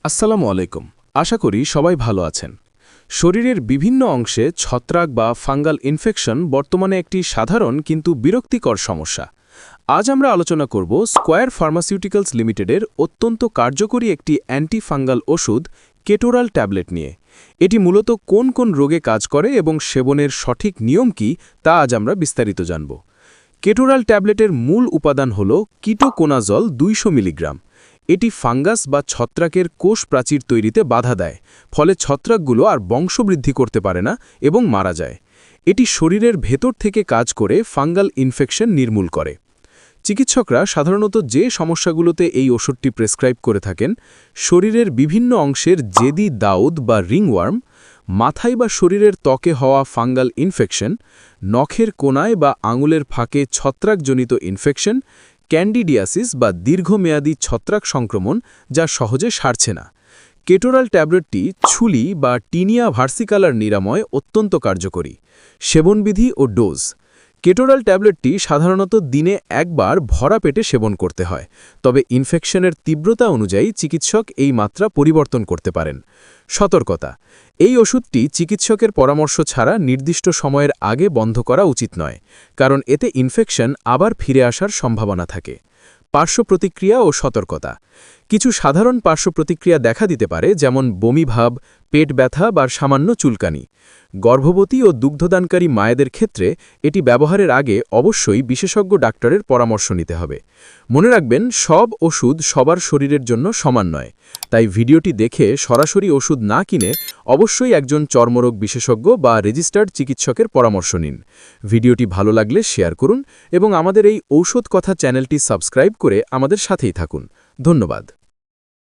আসসালামু আলাইকুম। আশা করি সবাই ভালো আছেন। শরীরের বিভিন্ন অংশে ছত্রাক বা ফাঙ্গাল ইনফেকশন বর্তমানে একটি সাধারণ কিন্তু বিরক্তিকর সমস্যা। আজ আমরা আলোচনা করব স্কয়ার ফার্মাসিউটিক্যালস লিমিটেডের অত্যন্ত কার্যকরী একটি অ্যান্টি-ফাঙ্গাল ওষুধ কেটোরাল ট্যাবলেট নিয়ে। এটি মূলত কোন কোন রোগে কাজ করে এবং সেবনের সঠিক নিয়ম কি তা আজ আমরা বিস্তারিত জানব। কেটোরাল ট্যাবলেটের মূল উপাদান হল কিটোকোনাজল 200 মিলিগ্রাম। এটি ফাঙ্গাস বা ছত্রাকের কোষ প্রাচীর তৈরিতে বাধা দেয়, ফলে ছত্রাকগুলো আর বংশবৃদ্ধি করতে পারে না এবং মারা যায়। এটি শরীরের ভেতর থেকে কাজ করে ফাঙ্গাল ইনফেকশন নির্মূল করে। চিকিৎসকরা সাধারণত যে সমস্যাগুলোতে এই ওষুধটি প্রেসক্রাইব করে থাকেন, শরীরের বিভিন্ন অংশের জেদি দাউদ বা রিংওয়ার্ম, মাথায় বা শরীরের ত্বকে হওয়া ফাঙ্গাল ইনফেকশন, নখের কোনায় বা আঙুলের ফাঁকে ছত্রাকজনিত ইনফেকশন, ক্যান্ডিডিয়াসিস বা দীর্ঘমেয়াদী ছত্রাক সংক্রমণ যা সহজে সারছে না। কেটোরাল ট্যাবলেটটি ছুলি বা টিনিয়া ভার্সিকালার নিরাময় অত্যন্ত কার্যকরী। সেবনবিধি ও ডোজ। কেটোরাল ট্যাবলেটটি সাধারণত দিনে একবার ভরা পেটে সেবন করতে হয়, তবে ইনফেকশনের তীব্রতা অনুযায়ী চিকিৎসক এই মাত্রা পরিবর্তন করতে পারেন। সতর্কতা: এই ওষুধটি চিকিৎসকের পরামর্শ ছাড়া নির্দিষ্ট সময়ের আগে বন্ধ করা উচিত নয়, কারণ এতে ইনফেকশন আবার ফিরে আসার সম্ভাবনা থাকে। পার্শ্ব প্রতিক্রিয়া ও সতর্কতা: কিছু সাধারণ পার্শ্ব প্রতিক্রিয়া দেখা দিতে পারে, যেমন বমিভাব, পেট ব্যথা বা সামান্য চুলকানি। গর্ভবতী ও দুগ্ধদানকারী মায়েদের ক্ষেত্রে এটি ব্যবহারের আগে অবশ্যই বিশেষজ্ঞ ডাক্তারের পরামর্শ নিতে হবে। মনে রাখবেন, সব ওষুধ সবার শরীরের জন্য সমান নয়, তাই ভিডিওটি দেখে সরাসরি ওষুধ না কিনে অবশ্যই একজন চর্মরোগ বিশেষজ্ঞ বা রেজিস্টার্ড চিকিৎসকের পরামর্শ নিন। ভিডিওটি ভালো লাগলে শেয়ার করুন এবং আমাদের এই ঔষধ কথা চ্যানেলটি সাবস্ক্রাইব করে আমাদের সাথেই থাকুন। ধন্যবাদ।